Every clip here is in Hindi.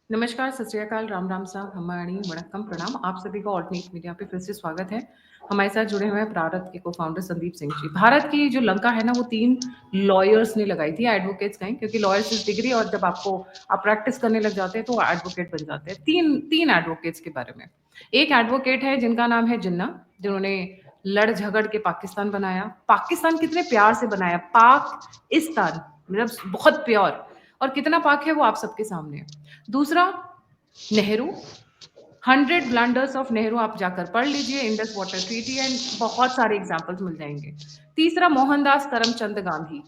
नमस्कार, सत श्री अकाल, राम राम साहब, हमारी वणक्कम प्रणाम। आप सभी का ऑल्ट न्यूज़ मीडिया पे फिर से स्वागत है। हमारे साथ जुड़े हुए हैं प्रारत के को-फाउंडर संदीप सिंह जी। भारत की जो लंका है ना, वो 3 लॉयर्स ने लगाई थी, एडवोकेट्स नहीं, क्योंकि लॉयर्स इज़ डिग्री और जब आप प्रैक्टिस करने लग जाते हैं तो एडवोकेट बन जाते हैं। 3 एडवोकेट्स के बारे में। एक एडवोकेट है जिनका नाम है जिन्ना, जिन्होंने लड़ झगड़ के पाकिस्तान बनाया। पाकिस्तान कितने प्यार से बनाया, पाक-इस्तान मतलब बहुत प्योर, और कितना पाक है वो आप सबके सामने है। दूसरा, नेहरू, 100 ब्लंडर्स ऑफ नेहरू आप जाकर पढ़ लीजिए, इंडस वाटर ट्रीटी एंड बहुत सारे एग्जाम्पल्स मिल जाएंगे। तीसरा, मोहनदास करमचंद गांधी।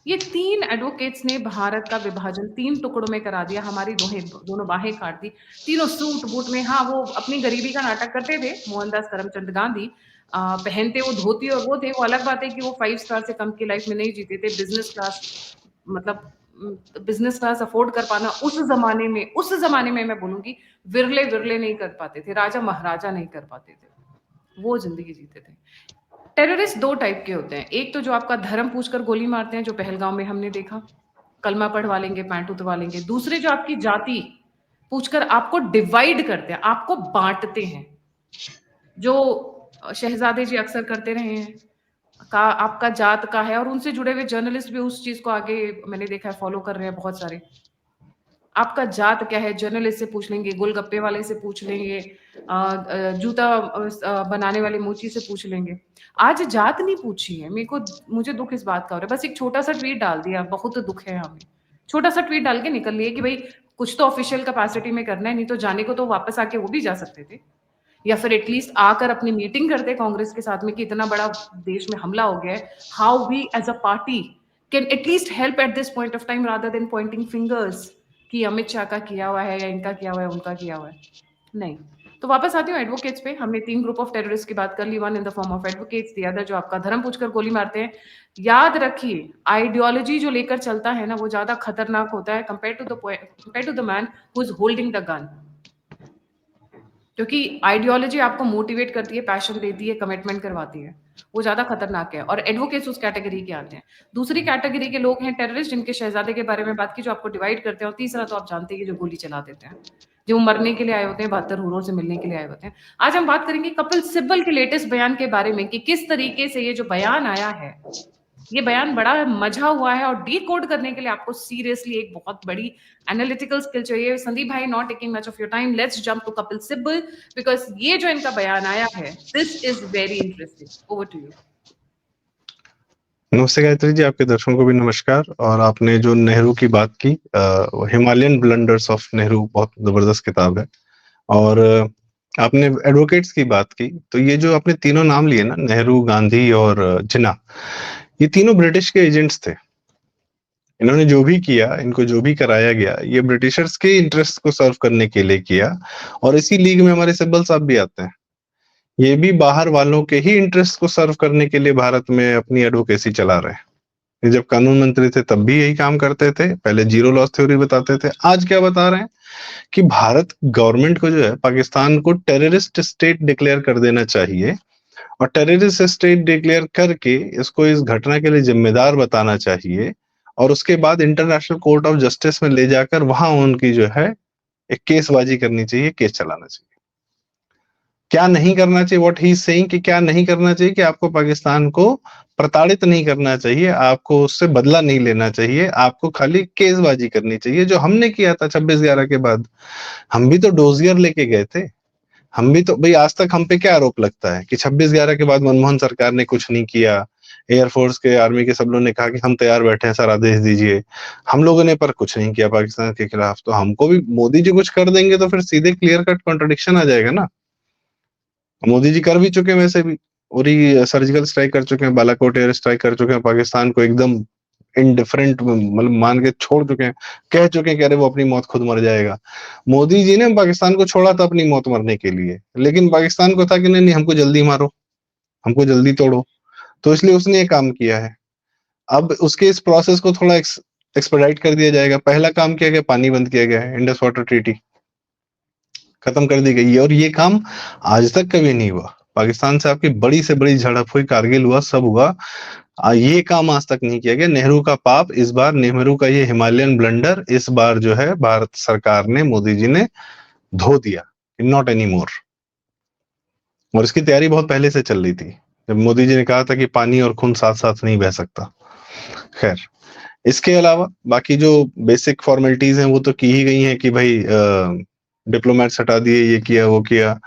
ये 3 एडवोकेट्स ने भारत का विभाजन 3 टुकड़ों में करा दिया, हमारी दोनों बाहें काट दी। तीनों सूट बूट में, हाँ वो अपनी गरीबी का नाटक करते थे मोहनदास करमचंद गांधी। पहनते वो धोती और वो थे, वो अलग बात है कि वो 5 स्टार से कम की लाइफ में नहीं जीते थे। बिजनेस क्लास मतलब बिजनेस क्लास अफोर्ड कर पाना उस जमाने में मैं बोलूंगी विरले विरले नहीं कर पाते थे, राजा महाराजा नहीं कर पाते थे, वो जिंदगी जीते थे। टेररिस्ट 2 टाइप के होते हैं। एक तो जो आपका धर्म पूछकर गोली मारते हैं, जो पहलगांव में हमने देखा, कलमा पढ़वा लेंगे, पैंट उतरवा लेंगे। दूसरे जो आपकी जाति पूछकर आपको डिवाइड करते हैं, आपको बांटते हैं, जो शहजादे जी अक्सर करते रहे हैं। का आपका जात का है, और उनसे जुड़े हुए जर्नलिस्ट भी उस चीज को आगे मैंने देखा है फॉलो कर रहे हैं बहुत सारे। आपका जात क्या है, जर्नलिस्ट से पूछ लेंगे, गोलगप्पे वाले से पूछ लेंगे, जूता बनाने वाले मोची से पूछ लेंगे। आज जात नहीं पूछी है मेरे को। मुझे दुख इस बात का हो रहा है, बस एक छोटा सा ट्वीट डाल दिया, बहुत दुख है हमें। छोटा सा ट्वीट डाल के निकल लिए कि भाई कुछ तो ऑफिशियल कैपेसिटी में करना है, नहीं तो जाने को तो वापस आके वो भी जा सकते थे, या फिर एटलीस्ट आकर अपनी मीटिंग करते कांग्रेस के साथ में कि इतना बड़ा देश में हमला हो गया है, how we as a party can at least help at this point of time rather than pointing fingers कि अमित शाह का किया हुआ है या इनका किया हुआ है, उनका किया हुआ है। नहीं। तो वापस आती हूँ एडवोकेट्स पे। हमने 3 ग्रुप ऑफ टेररिस्ट की बात कर ली, one in the form of advocates, the other जो आपका धर्म पूछकर गोली मारते हैं। याद रखिए, आइडियोलॉजी जो लेकर चलता है ना, वो ज्यादा खतरनाक होता है compare to the man who is holding the gun. क्योंकि आइडियोलॉजी आपको मोटिवेट करती है, पैशन देती है, कमिटमेंट करवाती है, वो ज्यादा खतरनाक है, और एडवोकेट्स उस कैटेगरी के आते हैं। दूसरी कैटेगरी के लोग हैं टेररिस्ट, जिनके शहजादे के बारे में बात की, जो आपको डिवाइड करते हैं। और तीसरा तो आप जानते हैं कि जो गोली चला देते हैं, जो मरने के लिए आए होते हैं, 72 हुरों से मिलने के लिए आए होते हैं। आज हम बात करेंगे कपिल सिब्बल के लेटेस्ट बयान के बारे में कि किस तरीके से ये जो बयान आया है, ये बयान बड़ा मजा हुआ है, और डीकोड करने के लिए आपको सीरियसली एक बहुत बड़ी एनालिटिकल स्किल चाहिए। संदीप भाई, not taking much of your time, let's jump to Kapil Sibal, because ये जो इनका बयान आया है, this is very interesting. Over to you. नमस्ते गायत्री जी, आपके दर्शकों को भी नमस्कार। और आपने जो नेहरू की बात की, हिमालयन ब्लंडर्स ऑफ नेहरू बहुत जबरदस्त किताब है। और आपने एडवोकेट्स की बात की, तो ये जो आपने तीनों नाम लिए ना, नेहरू, गांधी और जिन्ना, ये तीनों ब्रिटिश के एजेंट्स थे। इन्होंने जो भी किया, इनको जो भी कराया गया, ये ब्रिटिशर्स के इंटरेस्ट को सर्व करने के लिए किया। और इसी लीग में हमारे सिब्बल साहब भी आते हैं। ये भी बाहर वालों के ही इंटरेस्ट को सर्व करने के लिए भारत में अपनी एडवोकेसी चला रहे हैं। ये जब कानून मंत्री थे तब भी यही काम करते थे, पहले जीरो लॉस थ्योरी बताते थे। आज क्या बता रहे हैं कि भारत गवर्नमेंट को जो है, पाकिस्तान को टेररिस्ट स्टेट डिक्लेयर कर देना चाहिए, और टेररिस्ट स्टेट डिक्लेयर करके इसको इस घटना के लिए जिम्मेदार बताना चाहिए, और उसके बाद इंटरनेशनल कोर्ट ऑफ जस्टिस में ले जाकर वहां उनकी जो है एक केसबाजी करनी चाहिए, केस चलाना चाहिए। क्या नहीं करना चाहिए, व्हाट ही इज सेइंग, कि क्या नहीं करना चाहिए, कि आपको पाकिस्तान को प्रताड़ित नहीं करना चाहिए, आपको उससे बदला नहीं लेना चाहिए, आपको खाली केसबाजी करनी चाहिए, जो हमने किया था 26/11 के बाद। हम भी तो डोजियर लेके गए थे। हम भी तो भाई, आज तक हम पे क्या आरोप लगता है कि 26/11 के बाद मनमोहन सरकार ने कुछ नहीं किया, एयरफोर्स के, आर्मी के सब लोगों ने कहा कि हम तैयार बैठे हैं, सर आदेश दीजिए। हम लोगों ने पर कुछ नहीं किया पाकिस्तान के खिलाफ। तो हमको भी मोदी जी कुछ कर देंगे तो फिर सीधे क्लियर कट कॉन्ट्रडिक्शन आ जाएगा ना। मोदी जी कर भी चुके हैं वैसे भी, उरी सर्जिकल स्ट्राइक कर चुके हैं, बालाकोट एयर स्ट्राइक कर चुके हैं, पाकिस्तान को एकदम इनडिफरेंट मतलब मान के छोड़ चुके हैं, कह चुके हैं कि अरे वो अपनी मौत खुद मर जाएगा। मोदी जी ने पाकिस्तान को छोड़ा था अपनी मौत मरने के लिए, लेकिन पाकिस्तान को था कि नहीं नहीं, हमको जल्दी मारो, हमको जल्दी तोड़ो, तो इसलिए उसने ये काम किया है। अब उसके इस प्रोसेस को थोड़ा एक्सपेडाइट कर दिया जाएगा। पहला काम किया गया, पानी बंद किया गया है, इंडस वाटर ट्रीटी खत्म कर दी गई है, और ये काम आज तक कभी नहीं हुआ। पाकिस्तान से आपकी बड़ी से बड़ी झड़प हुई, कारगिल हुआ, सब हुआ, ये काम आज तक नहीं किया गया। नेहरू का पाप इस बार, नेहरू का ये हिमालयन ब्लंडर इस बार जो है भारत सरकार ने, मोदी जी ने धो दिया, नॉट एनी मोर। और इसकी तैयारी बहुत पहले से चल रही थी, जब मोदी जी ने कहा था कि पानी और खून साथ साथ नहीं बह सकता। खैर, इसके अलावा बाकी जो बेसिक फॉर्मेलिटीज हैं वो तो की ही गई हैं कि भाई डिप्लोमेट्स हटा दिए, ये किया वो किया।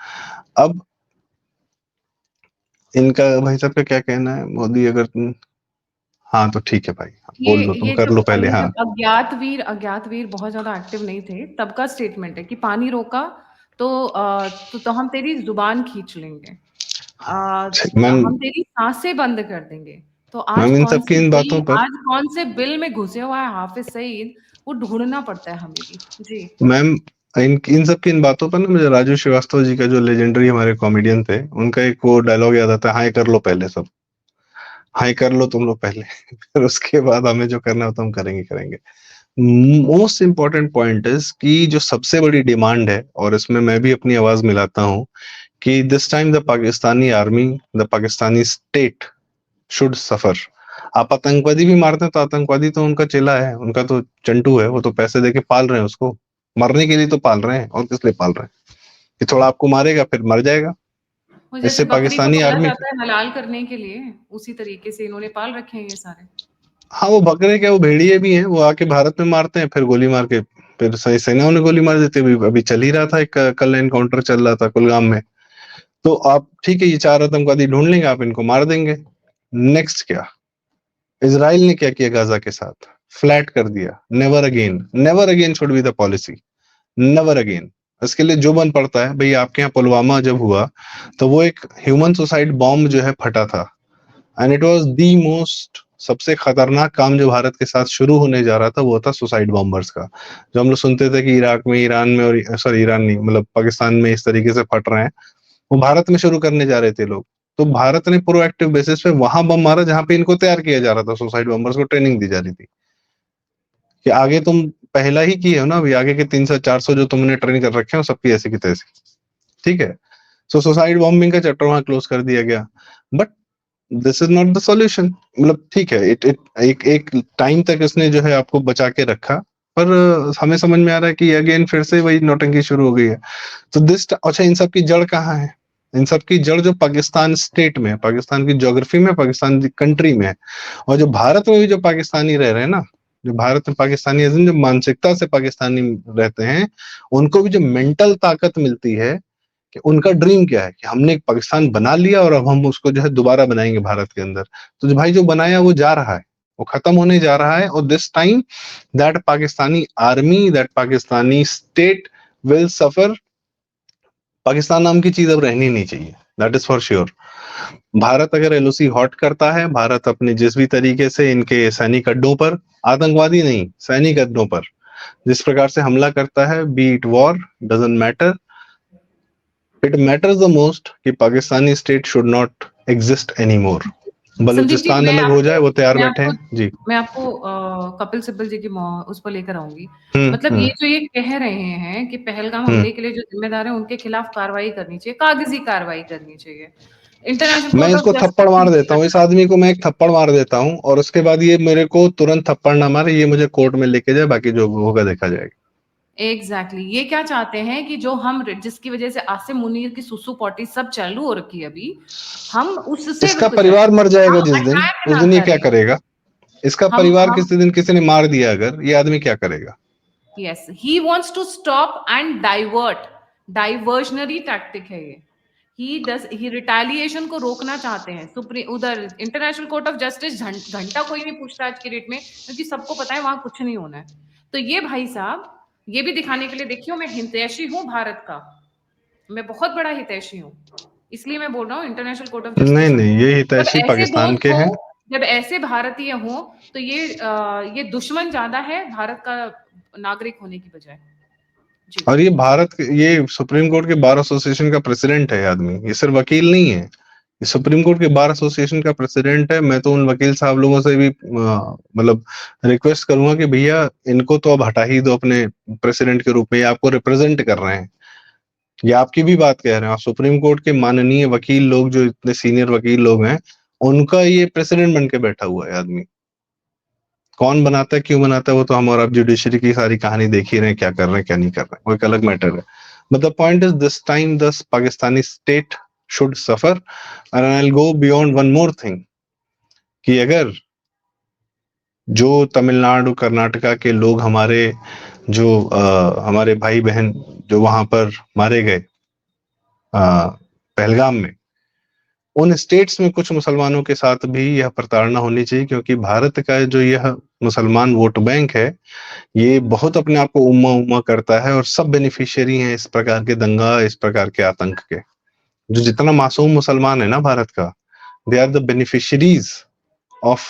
अब इनका भाई साहब का क्या कहना है, मोदी अगर हाँ तो ठीक है भाई, बोल लो, तुम ये कर लो पहले। जब हाँ, अज्ञातवीर बहुत ज्यादा एक्टिव नहीं थे तब का स्टेटमेंट है कि पानी रोका तो हम तेरी जुबान खींच लेंगे, मैम, हम तेरी सांसें बंद कर देंगे। तो मैम इन सब की इन बातों पर, आज कौन से बिल में घुसे हुआ है हाफिज सईद, वो ढूंढना पड़ता है हमें भी जी। मैम इन सब की इन बातों पर ना मुझे राजू श्रीवास्तव जी का, जो लेजेंडरी हमारे कॉमेडियन थे, उनका एक वो डायलॉग याद आता है, हाय कर लो पहले सब, हाय कर लो तुम लोग पहले फिर उसके बाद हमें जो करना हो तो हम करेंगे करेंगे। मोस्ट इम्पोर्टेंट पॉइंट इज कि जो सबसे बड़ी डिमांड है, और इसमें मैं भी अपनी आवाज मिलाता हूँ, कि this time the Pakistani army, the Pakistani state should suffer. आप आतंकवादी भी मारते हैं तो आतंकवादी तो उनका चेला है, उनका तो चंटू है, वो तो पैसे देके पाल रहे हैं उसको, मरने के लिए तो पाल रहे हैं, और किस लिए पाल रहे हैं, कि थोड़ा आपको मारेगा फिर मर जाएगा। वो जैसे इससे बकरी को पाकिस्तानी पाला आर्मी, जाता है हलाल करने के लिए, उसी तरीके से इन्होंने पाल रखे हैं ये सारे। हाँ वो बकरे क्या, वो भेड़िए भी हैं, वो आके भारत में मारते हैं, फिर गोली मार के, फिर सही सेनाओं ने गोली मार देती है। अभी अभी चल ही रहा था, एक कल एनकाउंटर चल रहा था कुलगाम में। तो आप ठीक है, ये 4 आतंकवादी ढूंढ लेंगे, आप इनको मार देंगे। नेक्स्ट क्या, इजराइल ने क्या किया गाजा के साथ, फ्लैट कर दिया। Never again, never again should be the policy, never again. इसके लिए जो बन पड़ता है भाई, आपके यहाँ पुलवामा जब हुआ तो वो एक ह्यूमन सुसाइड बॉम्ब जो है फटा था, and it was the most, सबसे खतरनाक काम जो भारत के साथ शुरू होने जा रहा था वो था सुसाइड बॉम्बर्स का। जो हम लोग सुनते थे कि इराक में, ईरान में, और सॉरी ईरान नहीं, मतलब पाकिस्तान में इस तरीके से फट रहे हैं, वो भारत में शुरू करने जा रहे थे लोग। तो भारत ने प्रोएक्टिव बेसिस पे वहां बम मारा जहां पे इनको तैयार किया जा रहा था, सुसाइड बॉम्बर्स को ट्रेनिंग दी जा रही थी कि आगे तुम पहला ही किए हो ना, अभी आगे के 300-400 जो तुमने ट्रेन कर रखे हो सबकी ऐसी की तैसी, ठीक है। सो सुसाइड बॉम्बिंग का चैप्टर वहां क्लोज कर दिया गया। But this is not the solution. मतलब ठीक है, इट इट एक एक टाइम तक इसने जो है आपको बचा के रखा, पर हमें समझ में आ रहा है कि अगेन फिर से वही नौटंकी शुरू हो गई है। तो अच्छा, इन सब की जड़ कहाँ है? इन सब की जड़ जो पाकिस्तान स्टेट में है, पाकिस्तान की ज्योग्राफी में, पाकिस्तान की कंट्री में है। और जो भारत में भी जो पाकिस्तानी रह रहे हैं ना, जो भारत में पाकिस्तानी जो मानसिकता से पाकिस्तानी रहते हैं, उनको भी जो मेंटल ताकत मिलती है, कि उनका ड्रीम क्या है कि हमने एक पाकिस्तान बना लिया और अब हम उसको जो है दोबारा बनाएंगे भारत के अंदर। तो जो भाई जो बनाया वो जा रहा है, वो खत्म होने जा रहा है। और this time that Pakistani army, that Pakistani state will suffer. Pakistan नाम की चीज अब रहनी नहीं चाहिए, that is for sure. Bharat अगर एलओसी हॉट करता है, भारत अपने जिस भी तरीके से इनके सैनिक अड्डों पर, आतंकवादी नहीं सैनिक अड्डों पर जिस प्रकार से हमला करता है, be it war, doesn't matter, it matters the most कि Pakistani state should not exist any more. Sandeep ji, Balochistan अलग हो जाए, वो तैयार बैठे हैं जी। मैं आपको कपिल सिब्बल जी की उस पर लेकर आऊंगी। हम्म मतलब हम्म ये जो ये कह रहे हैं कि पहलगाम हम्म हमले के लिए जो जिम्मेदार है उनके खिलाफ कार्रवाई करनी चाहिए, कागजी कार्रवाई करनी चाहिए, इंटरनेशनल मैं कोर्ट ऑफ इसको थप्पड़ जस्टिस मार में देता जाना हूँ, इस आदमी को मैं एक थप्पड़ मार देता हूँ, और उसके बाद ये मेरे को तुरंत थप्पड़ ना मारे, ये मुझे कोर्ट में लेके जाए, बाकी जो होगा देखा जाएगा। एग्जैक्टली ये क्या चाहते हैं कि जो हम जिसकी वजह से आसिम मुनीर की सुसु पॉटी सब चालू हो रखी है अभी, हम उससे इसका रुक जाए, परिवार मर जाएगा हम जिस दिन, अटैक उस ना दिन ये क्या करें। करेगा? इसका परिवार हम किसी दिन किसी ने मार दिया अगर, ये आदमी क्या करेगा? Yes, he wants to stop and divert, diversionary tactic है ये। ही रिटेलिएशन को रोकना चाहते हैं। सुप्रीम उधर इंटरनेशनल कोर्ट ऑफ जस्टिस घंटा कोई नहीं पूछता आज की डेट में, क्योंकि सबको पता है वहां कुछ नहीं होना है। तो ये भाई साहब ये भी दिखाने के लिए, देखियो मैं हितैषी हूँ भारत का, मैं बहुत बड़ा हितैषी हूँ, इसलिए मैं बोल रहा हूँ इंटरनेशनल कोर्ट ऑफ नहीं जस्टिस में नहीं, ये जब हितैषी ऐसे पाकिस्तान दोस्त के हो, हैं। जब ऐसे भारतीय हो, तो ये दुश्मन ज्यादा है भारत का नागरिक होने की बजाय जी। और ये सुप्रीम कोर्ट के बार एसोसिएशन का प्रेसिडेंट है आदमी, ये सिर्फ वकील नहीं है, ये सुप्रीम कोर्ट के बार एसोसिएशन का प्रेसिडेंट है। मैं तो उन वकील साहब लोगों से भी मतलब रिक्वेस्ट करूंगा कि भैया इनको तो अब हटा ही दो अपने प्रेसिडेंट के रूप में, ये आपको रिप्रेजेंट कर रहे हैं, ये आपकी भी बात कह रहे हैं। आप सुप्रीम कोर्ट के माननीय वकील लोग, जो इतने सीनियर वकील लोग हैं, उनका ये प्रेसिडेंट बन के बैठा हुआ है आदमी। कौन बनाता है, क्यों बनाता है, वो तो हम और आप जुडिशरी की सारी कहानी देख ही रहे हैं, क्या कर रहे हैं क्या नहीं कर रहे हैं, वो एक अलग मैटर है। But the point is this time the Pakistani state should suffer. And I will go beyond one more thing, कि अगर जो तमिलनाडु कर्नाटका के लोग हमारे जो हमारे भाई बहन जो वहां पर मारे गए पहलगाम में, उन स्टेट्स में कुछ मुसलमानों के साथ भी यह प्रताड़ना होनी चाहिए, क्योंकि भारत का जो यह मुसलमान वोट बैंक है, ये बहुत अपने आप को उम्मा उम्मा करता है, और सब बेनिफिशियरी हैं इस प्रकार के दंगा, इस प्रकार के आतंक के। जो जितना मासूम मुसलमान है ना भारत का, they are the beneficiaries of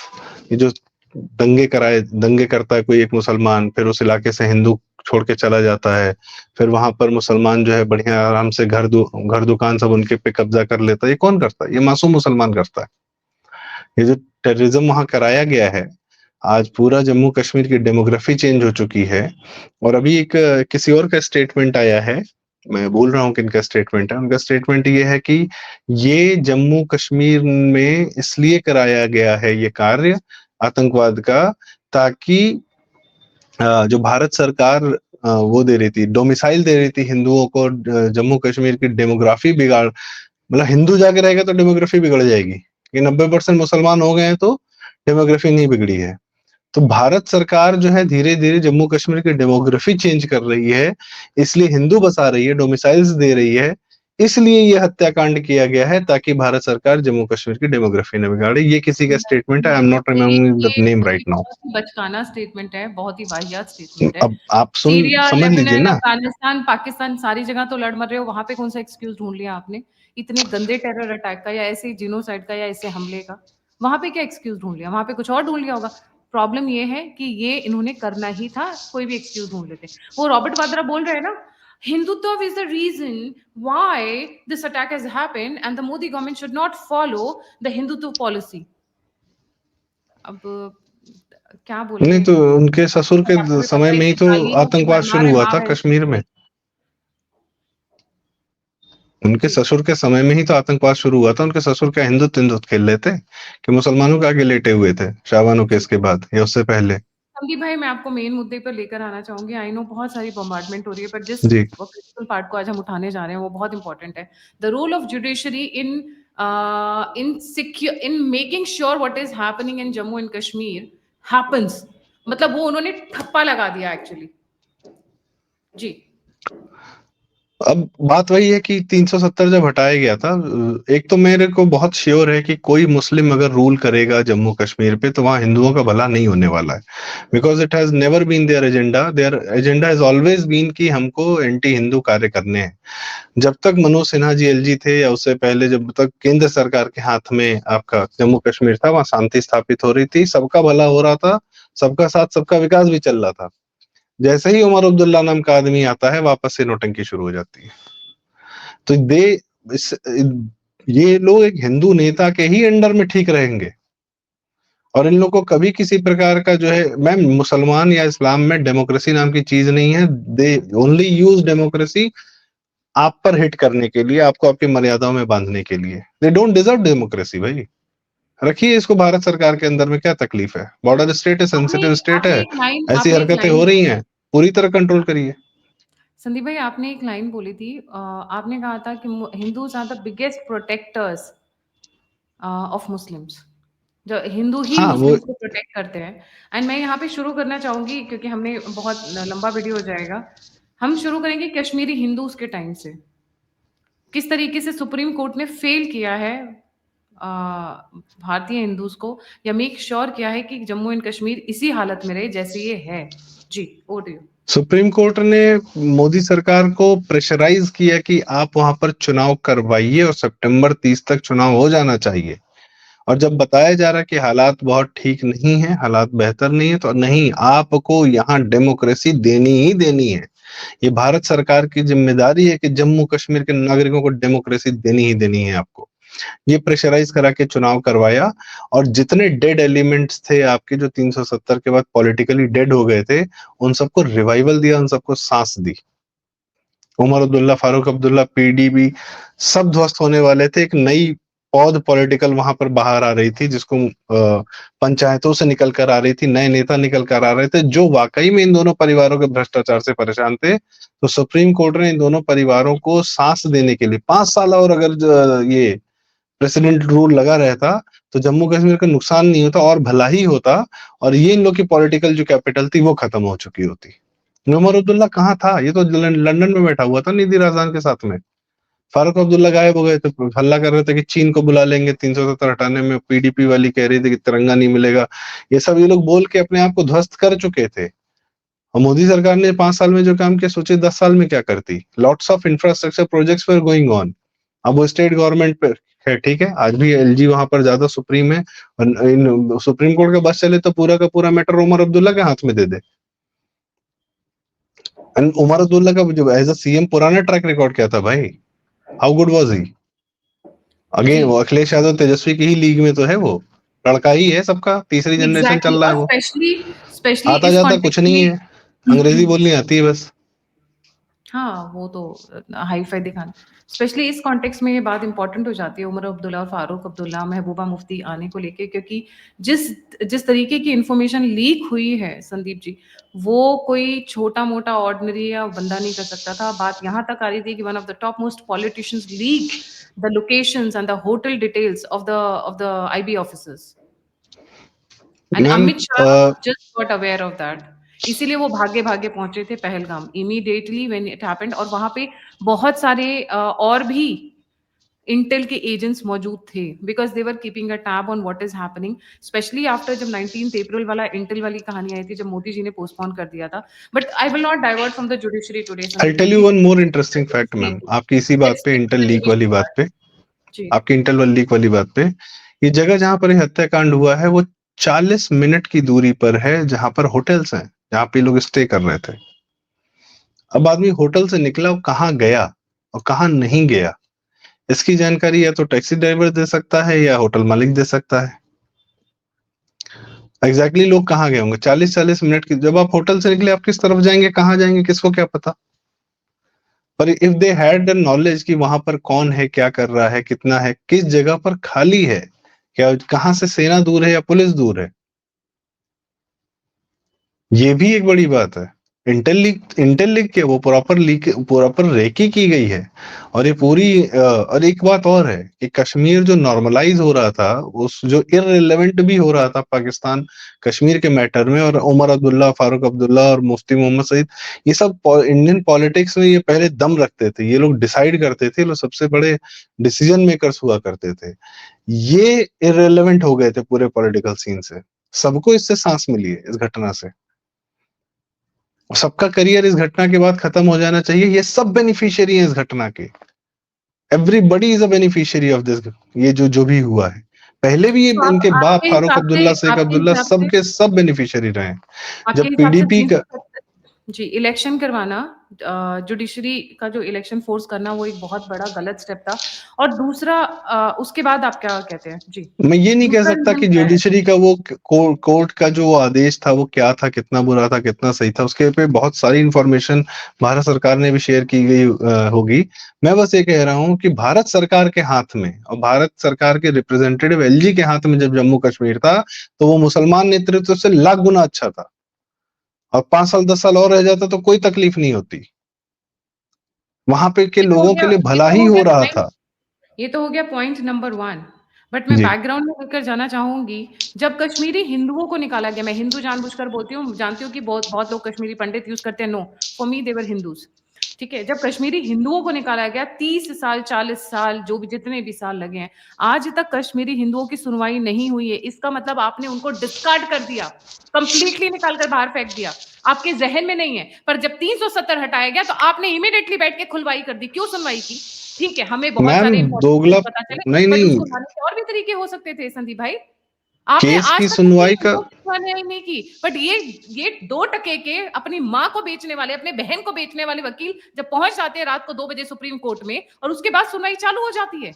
ये जो दंगे करता है कोई एक मुसलमान, फिर उस इलाके से हिंदू छोड़ के चला जाता है, फिर वहां पर मुसलमान जो है बढ़िया आराम से घर दुकान सब उनके पे कब्जा कर लेता है। ये कौन करता है? ये मासूम मुसलमान करता है। ये जो टेररिज्म वहां कराया गया है, आज पूरा जम्मू कश्मीर की डेमोग्राफी चेंज हो चुकी है। और अभी एक किसी और का स्टेटमेंट आया है, मैं बोल रहा हूँ किनका स्टेटमेंट है, उनका स्टेटमेंट ये है कि ये जम्मू कश्मीर में इसलिए कराया गया है ये कार्य आतंकवाद का, ताकि जो भारत सरकार वो दे रही थी, डोमिसाइल दे रही थी हिंदुओं को, जम्मू कश्मीर की डेमोग्राफी बिगाड़, मतलब हिंदू जाके रहेगा तो डेमोग्राफी बिगड़ जाएगी, कि 90% मुसलमान हो गए हैं तो डेमोग्राफी नहीं बिगड़ी है। तो भारत सरकार जो है धीरे धीरे जम्मू कश्मीर की डेमोग्राफी चेंज कर रही है, इसलिए हिंदू बसा रही है, डोमिसाइल्स दे रही है, इसलिए ये हत्याकांड किया गया है, ताकि भारत सरकार जम्मू कश्मीर की डेमोग्राफी न बिगाड़े। ये किसी का स्टेटमेंट है, I am not remembering the name right now. बहुत ही बचकाना स्टेटमेंट है, बहुत ही वाहियात स्टेटमेंट है। अब आप सीरिया, समझ लीजिए लेबनान, ना। अफगानिस्तान, पाकिस्तान सारी जगह तो लड़ मर रहे हो, वहां पे कौन सा एक्सक्यूज ढूंढ लिया आपने इतने गंदे टेरर अटैक का, या ऐसे जिनोसाइड का, या ऐसे हमले का? वहां पे क्या एक्सक्यूज ढूंढ लिया? वहां पे कुछ और ढूंढ लिया होगा। प्रॉब्लम ये है कि ये इन्होंने करना ही था, कोई भी एक्सक्यूज ढूंढ लेते। वो रॉबर्ट वाड्रा बोल रहे हैं ना, Hindutva is the reason why this attack has happened and the Modi government should not follow the Hindutva policy. अब क्या नहीं बोले? तो उनके ससुर और आपको के भी पता समय है में ही कि तो शालीनों की आतंकवाद भरमार शुरू है, हुआ माँ था बहन कश्मीर में। उनके जी। ससुर के समय में ही तो आतंकवाद शुरू हुआ था। उनके ससुर क्या हिंदुत्व हिंदुत्व खेल रहे थे कि मुसलमानों के आगे लेटे हुए थे शाहबानो केस के बाद या उससे पहले? संदीप भाई, मैं आपको मेन मुद्दे पर लेकर आना चाहूंगी। आई नो बहुत सारी बॉम्बार्डमेंट हो रही है, पर जिस जी। क्रिटिकल पार्ट को आज हम उठाने जा रहे हैं वो बहुत इंपॉर्टेंट है। The role of judiciary in in making sure what is happening in Jammu and Kashmir happens. मतलब वो उन्होंने ठप्पा लगा दिया एक्चुअली। जी। अब बात वही है कि 370 जब हटाया गया था, एक तो मेरे को बहुत श्योर है कि कोई मुस्लिम अगर रूल करेगा जम्मू कश्मीर पे तो वहां हिंदुओं का भला नहीं होने वाला है, because it has never been there agenda has always been कि हमको एंटी हिंदू कार्य करने हैं। जब तक मनोज सिन्हा जी एलजी थे या उससे पहले जब तक केंद्र सरकार के हाथ में आपका जम्मू कश्मीर था, वहां शांति स्थापित हो रही थी, सबका भला हो रहा था, सबका साथ सबका विकास भी चल रहा था। जैसे ही उमर अब्दुल्ला नाम का आदमी आता है, वापस से नौटंकी शुरू हो जाती है। तो इस, ये लोग एक हिंदू नेता के ही अंडर में ठीक रहेंगे, और इन लोगों को कभी किसी प्रकार का जो है, मैम मुसलमान या इस्लाम में डेमोक्रेसी नाम की चीज नहीं है। दे ओनली यूज डेमोक्रेसी आप पर हिट करने के लिए, आपको आपकी मर्यादाओं में बांधने के लिए। दे डोंट डिजर्व डेमोक्रेसी भाई। रखिए इसको भारत सरकार के अंदर में, क्या तकलीफ है? बॉर्डर स्टेट है, सेंसिटिव स्टेट है, ऐसी आपने एक हरकतें हो लाइन रही हैं, पूरी तरह कंट्रोल करिए। संदीप भाई, आपने एक लाइन बोली थी, आपने कहा था कि Hindus are the biggest protectors of Muslims. जो हिंदू ही हाँ वो मुस्लिम्स को प्रोटेक्ट करते हैं। एंड मैं यहाँ पे शुरू करना चाहूंगी, क्योंकि हमने बहुत लंबा वीडियो हो जाएगा। हम शुरू करेंगे कश्मीरी हिंदूज के टाइम से, किस तरीके से सुप्रीम कोर्ट ने फेल किया है भारतीय हिंदूज को, या मेक श्योर किया है कि जम्मू एंड कश्मीर इसी हालत में रहे जैसे ये है। जी, over to you. Supreme Court ने मोदी सरकार को प्रेशराइज किया कि आप वहां पर चुनाव करवाइए और सितंबर 30 तक चुनाव हो जाना चाहिए। और जब बताया जा रहा है कि हालात बहुत ठीक नहीं है, हालात बेहतर नहीं है, तो नहीं, आपको यहाँ डेमोक्रेसी देनी ही देनी है। ये भारत सरकार की जिम्मेदारी है कि जम्मू कश्मीर के नागरिकों को डेमोक्रेसी देनी ही देनी है आपको। ये प्रेशराइज करा के चुनाव करवाया, और जितने डेड एलिमेंट्स थे आपके जो 370 के बाद पॉलिटिकली डेड हो गए थे, उन सबको रिवाइवल दिया, उन सबको सांस दी। उमर अब्दुल्ला, फारूक अब्दुल्ला, पीडीबी सब ध्वस्त होने वाले थे, एक नई पौध पॉलिटिकल वहां पर बाहर आ रही थी, जिसको पंचायतों से निकल कर आ रही थी, नए नेता निकल कर आ रहे थे जो वाकई में इन दोनों परिवारों के भ्रष्टाचार से परेशान थे। तो सुप्रीम कोर्ट ने इन दोनों परिवारों को सांस देने के लिए 5 साल और अगर ये प्रेसिडेंट रूल लगा रहता तो जम्मू कश्मीर का नुकसान नहीं होता और भला ही होता, और ये इन लोग की पॉलिटिकल जो कैपिटल थी वो खत्म हो चुकी होती। उमर अब्दुल्ला कहाँ था? ये तो लंदन में बैठा हुआ था निधि राजदान के साथ में। फारूक अब्दुल्ला गायब हो गए थे, हल्ला कर रहे थे कि चीन को बुला लेंगे 370 हटाने में, पीडीपी वाली कह रही थी कि तिरंगा नहीं मिलेगा। ये सब ये लोग बोल के अपने आप को ध्वस्त कर चुके थे। और मोदी सरकार ने 5 साल में जो काम किया, सोचिए 10 साल में क्या करती। Lots of infrastructure projects were going on. अब वो स्टेट गवर्नमेंट पे है, ठीक है, आज भी एलजी वहां पर ज्यादा सुप्रीम है। और इन सुप्रीम कोर्ट का बस चले तो पूरा का पूरा मैटर उमर अब्दुल्ला के हाथ में दे दे। एंड उमर अब्दुल्ला का जो एज अ सीएम पुराना ट्रैक रिकॉर्ड क्या था भाई? How good was he? Again वो अखिलेश यादव तेजस्वी की ही लीग में तो है, वो लड़का ही है सबका, तीसरी जनरेशन एग्जैक्टली चल रहा है और वो। स्पेशली स्पेशली आता इस जाता कुछ कॉन्टेक्स्ट नहीं है, अंग्रेजी में बोलनी आती है बस। हाँ, वो तो हाई फाई दिखाना। स्पेशली इस कॉन्टेक्स्ट में ये बात इंपॉर्टेंट हो जाती है उमर अब्दुल्ला और फारूक अब्दुल्ला, महबूबा मुफ्ती आने को लेके, क्योंकि जिस जिस तरीके की इंफॉर्मेशन लीक हुई है संदीप जी, वो कोई छोटा मोटा ऑर्डिनरी या बंदा नहीं कर सकता था। बात यहाँ तक आ रही थी कि one of the top most politicians leak the locations and the hotel details of the IB officers, and ma'am Amit Shah just got aware of that. इसीलिए वो भागे भागे पहुंचे थे Pahalgam immediately when it happened, और वहां पे बहुत सारे और भी इंटेल के एजेंट्स मौजूद थे, because they were keeping a tab on what is happening, specially after जब 19 अप्रैल वाला इंटेल वाली कहानी आई थी, जब मोदी जी ने पोस्टपोन कर दिया था। But I will not divert from the judiciary today I Sandeep tell ji. You one more interesting fact ma'am, आपकी इसी बात लेट्स पे, stick intel to the leak वाली मीनिंग बात पार्ट। पे, जी। आपकी इंटेल वाली लीक वाली बात पे, ये जगह जहां पर ये हत्याकांड हुआ है वो 40 मिनट की दूरी पर है, जहां पर होटल्स हैं, जहां पे लोग स्टे कर रहे थे। अब आदमी होटल से निकला, वो कहाँ गया और कहाँ नहीं गया, इसकी जानकारी या तो टैक्सी ड्राइवर दे सकता है या होटल मालिक दे सकता है। एग्जैक्टली लोग कहाँ गए होंगे 40-40 मिनट की, जब आप होटल से निकले आप किस तरफ जाएंगे, कहाँ जाएंगे, किसको क्या पता। पर if they had the knowledge कि वहां पर कौन है, क्या कर रहा है, कितना है, किस जगह पर खाली है, क्या कहाँ से सेना दूर है या पुलिस दूर है, ये भी एक बड़ी बात है। इंटेल लीक के वो प्रॉपर लीक, प्रॉपर रेकी की गई है। और ये पूरी और एक बात और है कि कश्मीर जो नॉर्मलाइज हो रहा था, उस जो इररिलेवेंट भी हो रहा था पाकिस्तान कश्मीर के मैटर में, और उमर अब्दुल्ला, फारूक अब्दुल्ला और मुफ्ती मोहम्मद सईद, ये सब इंडियन पॉलिटिक्स में ये पहले दम रखते थे, ये लोग डिसाइड करते थे, ये लोग सबसे बड़े डिसीजन मेकर्स हुआ करते थे। ये इररिलेवेंट हो गए थे पूरे पॉलिटिकल सीन से। सबको इससे सांस मिली है इस घटना से, सबका करियर इस घटना के बाद खत्म हो जाना चाहिए। ये सब बेनिफिशियरी हैं इस घटना के, everybody is a beneficiary of this. ये जो जो भी हुआ है, पहले भी ये तो आप इनके बाप फारूक अब्दुल्ला, शेख आपके अब्दुल्ला, हिसाब से सबके सब बेनिफिशियरी रहे हैं। आपके जब हिसाब से पीडीपी का 370 जी, इलेक्शन करवाना, जुडिशरी का जो इलेक्शन फोर्स करना, वो एक बहुत बड़ा गलत स्टेप था। और दूसरा उसके बाद आप क्या कहते हैं? जी। मैं ये नहीं कह दूसरा सकता रीज़न कि क्या है? जुडिशरी का वो कोर्ट का जो वो आदेश था वो क्या था, कितना बुरा था, कितना सही था, उसके पे बहुत सारी इंफॉर्मेशन भारत सरकार ने भी शेयर की गई होगी। मैं बस ये कह रहा हूँ कि भारत सरकार के हाथ में और भारत सरकार के रिप्रेजेंटेटिव एलजी के हाथ में जब जम्मू कश्मीर था, तो वो मुसलमान नेतृत्व से लाख गुना अच्छा था। और 5 साल 10 साल और रह जाता तो कोई तकलीफ नहीं होती, वहां पे के लोगों के लिए ये भला तो ही हो हो गया रहा पॉइंट था। ये तो हो गया पॉइंट नंबर 1। बट मैं जी। बैकग्राउंड में लेकर जाना चाहूँगी। जब कश्मीरी हिंदुओं को निकाला गया, मैं हिंदू जानबूझकर बोलती हूँ, जानती हूँ कि बहुत बहुत लोग कश्मीरी पंडित यूज़ करते हैं, no, for me they were Hindus. ठीक है? जब कश्मीरी हिंदुओं को निकाला गया, 30 साल, 40 साल, जो भी जितने भी साल लगे हैं, आज तक कश्मीरी हिंदुओं की सुनवाई नहीं हुई है। इसका मतलब आपने उनको डिस्कार्ड कर दिया, कंप्लीटली निकाल कर बाहर फेंक दिया। आपके ज़हन में नहीं है। पर जब 370 हटाया गया, तो आपने इमीडिएटली बैठ के खुलवाई कर दी। क्यों सुनवाई की? ठीक है, हमें बहुत मैम सारे इंपॉर्टेंट दोगला, चीज़ पता चले, नहीं बट नहीं, उसको लाने के और भी तरीके हो सकते थे संदीप भाई। आपने केस आज की तक कभी सुनवाई का, हिंदुओं की सुनवाई नहीं की। बट ये 2 टके के अपनी माँ को बेचने वाले, अपने बहन को बेचने वाले वकील जब पहुंच जाते हैं रात को 2 बजे सुप्रीम कोर्ट में, और उसके बाद सुनवाई चालू हो जाती है।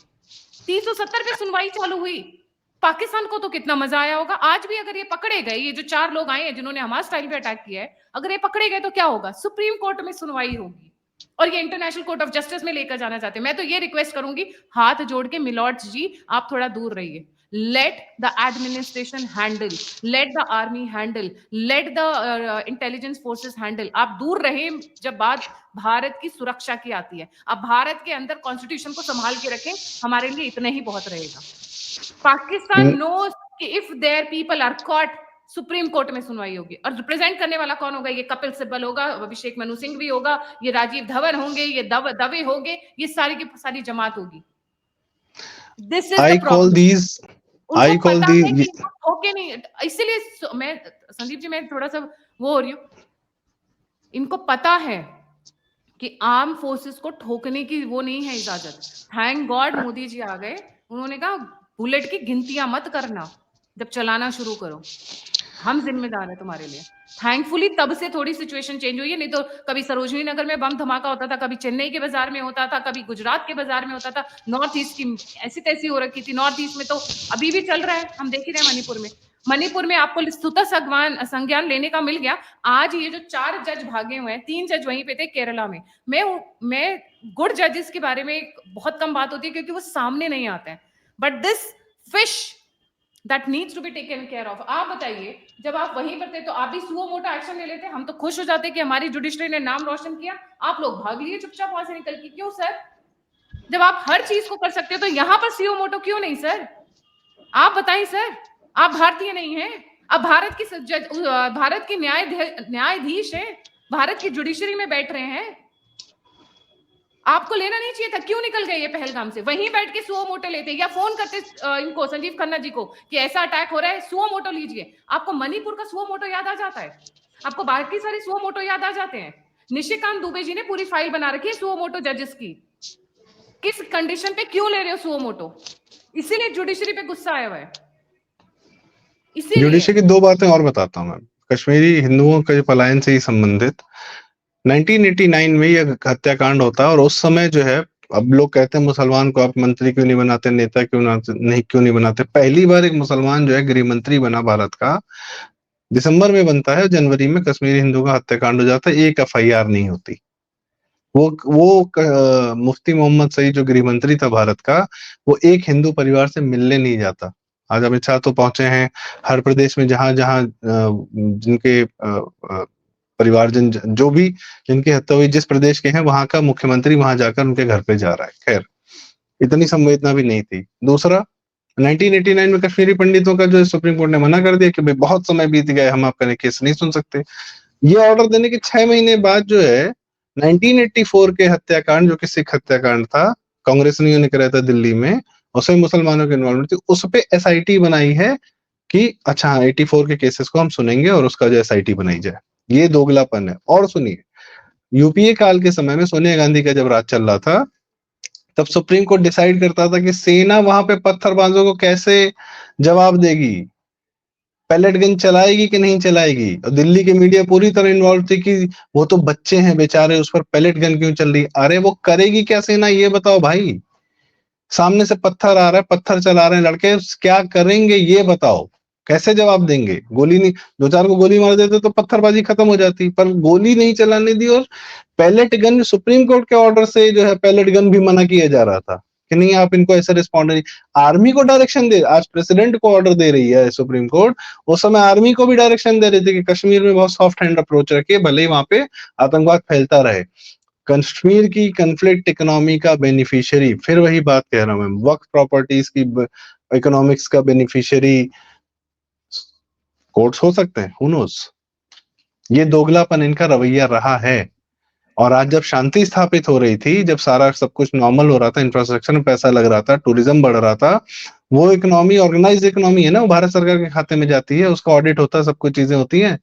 370 पे सुनवाई चालू हुई। पाकिस्तान को तो कितना मजा आया होगा। आज भी अगर ये पकड़े गए, ये जो 4 लोग आए हैं जिन्होंने हमास स्टाइल पे अटैक किया है, अगर ये पकड़े गए तो क्या होगा? सुप्रीम कोर्ट में सुनवाई होगी। और ये इंटरनेशनल कोर्ट ऑफ जस्टिस में लेकर जाना चाहते हैं। मैं तो ये रिक्वेस्ट करूंगी, हाथ जोड़ के मिलॉर्ड्स जी, आप थोड़ा दूर रहिए। Let the administration handle, let the army handle, let the intelligence forces handle. आप दूर रहे जब बात भारत की सुरक्षा की आती है। आप भारत के अंदर कॉन्स्टिट्यूशन को संभाल के रखें, हमारे लिए इतना ही बहुत रहेगा। पाकिस्तान नोज कि if there people are caught, supreme court में सुनवाई होगी। और रिप्रेजेंट करने वाला कौन होगा? ये कपिल सिब्बल होगा, अभिषेक मनु सिंह भी होगा, ये राजीव धवन होंगे, ये दवे होंगे, ये सारी की सारी जमात होगी। This is the problem. उनको पता है कि इनको ठोके नहीं, इसीलिए मैं संदीप जी, मैं थोड़ा सा वो हो रही हूँ। इनको पता है कि आर्म फोर्सेस को ठोकने की वो नहीं है इजाजत। थैंक गॉड मोदी जी आ गए, उन्होंने कहा बुलेट की गिनतियां मत करना, जब चलाना शुरू करो, हम जिम्मेदार है तुम्हारे लिए। थैंकफुली तब से थोड़ी सिचुएशन चेंज हुई है, नहीं तो कभी सरोजनी नगर में बम धमाका होता था, कभी चेन्नई के बाजार में होता था, कभी गुजरात के बाजार में होता था, नॉर्थ ईस्ट की ऐसी तैसी हो रखी थी। नॉर्थ ईस्ट में तो अभी भी चल रहा है, हम देख ही रहे हैं। मणिपुर में आपको स्वतः संज्ञान लेने का मिल गया। आज ये जो 4 जज भागे हुए हैं, 3 जज वहीं पे थे केरला में। मैं गुड जजेस के बारे में बहुत कम बात होती है क्योंकि वो सामने नहीं आते हैं, but this fish that needs to be taken care of. आप बताइए, जब आप वहीं पर थे तो आप भी सुओ मोटो एक्शन ले लेते? हम तो खुश हो जाते कि हमारी जुडिशरी ने नाम रोशन किया। आप लोग भाग लिए चुपचाप वहां से निकल के। क्यों सर? जब आप हर चीज को कर सकते हो तो यहां पर सीओ मोटो क्यों नहीं सर? आप बताइए सर, आप भारतीय नहीं हैं? अब भारत के न्यायाधीश हैं, भारत की जुडिशरी में बैठ रहे हैं। आपको लेना नहीं चाहिए था, क्यों निकल गए ये पहलगाम से? वहीं बैठ के सुओ मोटो लेते, या फोन करते इनको संजीव खन्ना जी को कि ऐसा अटैक हो रहा है, सुओ मोटो लीजिए। आपको मणिपुर का सुओ मोटो याद आ जाता है, आपको बाकी सारे सुओ मोटो याद आ जाते हैं। निशिकांत दुबे जी ने पूरी फाइल बना रखी है सुओ मोटो जजेस की। किस कंडीशन पे क्यों ले रहे हो सुओ मोटो? इसीलिए जुडिशरी पे गुस्सा आया हुआ है। जुडिशरी की 2 बातें और बताता हूं मैं। कश्मीरी हिंदुओं के पलायन से ही संबंधित 1989 में यह हत्याकांड होता है, और उस समय जो है, अब लोग कहते हैं मुसलमान को आप मंत्री क्यों नहीं बनाते, नेता क्यों नहीं बनाते। पहली बार एक मुसलमान जो है गृह मंत्री बना भारत का, दिसंबर में बनता है, जनवरी में कश्मीरी हिंदू का हत्याकांड हो जाता है, एक एफआईआर नहीं होती। मुफ्ती मोहम्मद सईद जो गृह मंत्री था भारत का, वो एक हिंदू परिवार से मिलने नहीं जाता। आज अमित शाह तो पहुंचे हैं हर प्रदेश में, जहां जहां जिनके परिवारजन जो भी जिनकी हत्या हुई जिस प्रदेश के हैं, वहां का मुख्यमंत्री वहां जाकर उनके घर पे जा रहा है। खैर, इतनी संवेदना भी नहीं थी। दूसरा, 1989 में कश्मीरी पंडितों का जो सुप्रीम कोर्ट ने मना कर दिया कि भाई बहुत समय बीत गया, हम आपका केस नहीं सुन सकते। ये ऑर्डर देने के 6 महीने बाद जो है 1984 के हत्याकांड, जो कि सिख हत्याकांड था, कांग्रेसियों ने कराया था दिल्ली में, उसमें मुसलमानों की इन्वॉल्वमेंट थी, उस पे एसआईटी बनाई है कि अच्छा 84 के केसेस को हम सुनेंगे और उसका जो एसआईटी बनाई जाए। ये दोगलापन है। और सुनिए, यूपीए काल के समय में सोनिया गांधी का जब राज चल रहा था, तब सुप्रीम कोर्ट डिसाइड करता था कि सेना वहां पे पत्थरबाजों को कैसे जवाब देगी, पैलेट गन चलाएगी कि नहीं चलाएगी। और दिल्ली की मीडिया पूरी तरह इन्वॉल्व थी कि वो तो बच्चे हैं बेचारे, उस पर पैलेट गन क्यों चल रही। अरे वो करेगी क्या सेना, ये बताओ भाई। सामने से पत्थर आ रहा है, पत्थर चला रहे हैं लड़के, क्या करेंगे ये बताओ, कैसे जवाब देंगे? गोली नहीं, 2-4 को गोली मार देते तो पत्थरबाजी खत्म हो जाती, पर गोली नहीं चलाने दी। और पैलेट गन, सुप्रीम कोर्ट के ऑर्डर से जो है पैलेट गन भी मना किया जा रहा था कि नहीं आप इनको ऐसे रिस्पॉन्ड नहीं। आर्मी को डायरेक्शन दे, आज प्रेसिडेंट को ऑर्डर दे रही है सुप्रीम कोर्ट, उस समय आर्मी को भी डायरेक्शन दे रही थी कि कश्मीर में बहुत सॉफ्ट हैंड अप्रोच रखे, भले ही वहां पे आतंकवाद फैलता रहे। कश्मीर की कन्फ्लिक्ट इकोनॉमी का बेनिफिशियरी, फिर वही बात कह रहा हूं मैं, वक्फ प्रॉपर्टीज की इकोनॉमिक्स का बेनिफिशियरी कोर्ट्स हो सकते हैं, हु नोस। ये दोगलापन इनका रवैया रहा है। और आज जब शांति स्थापित हो रही थी, जब सारा सब कुछ नॉर्मल हो रहा था, इंफ्रास्ट्रक्चर में पैसा लग रहा था, टूरिज्म बढ़ रहा था, वो इकोनॉमी ऑर्गेनाइज इकोनॉमी है ना, वो भारत सरकार के खाते में जाती है, उसका ऑडिट होता है, सब कुछ चीजें होती हैं।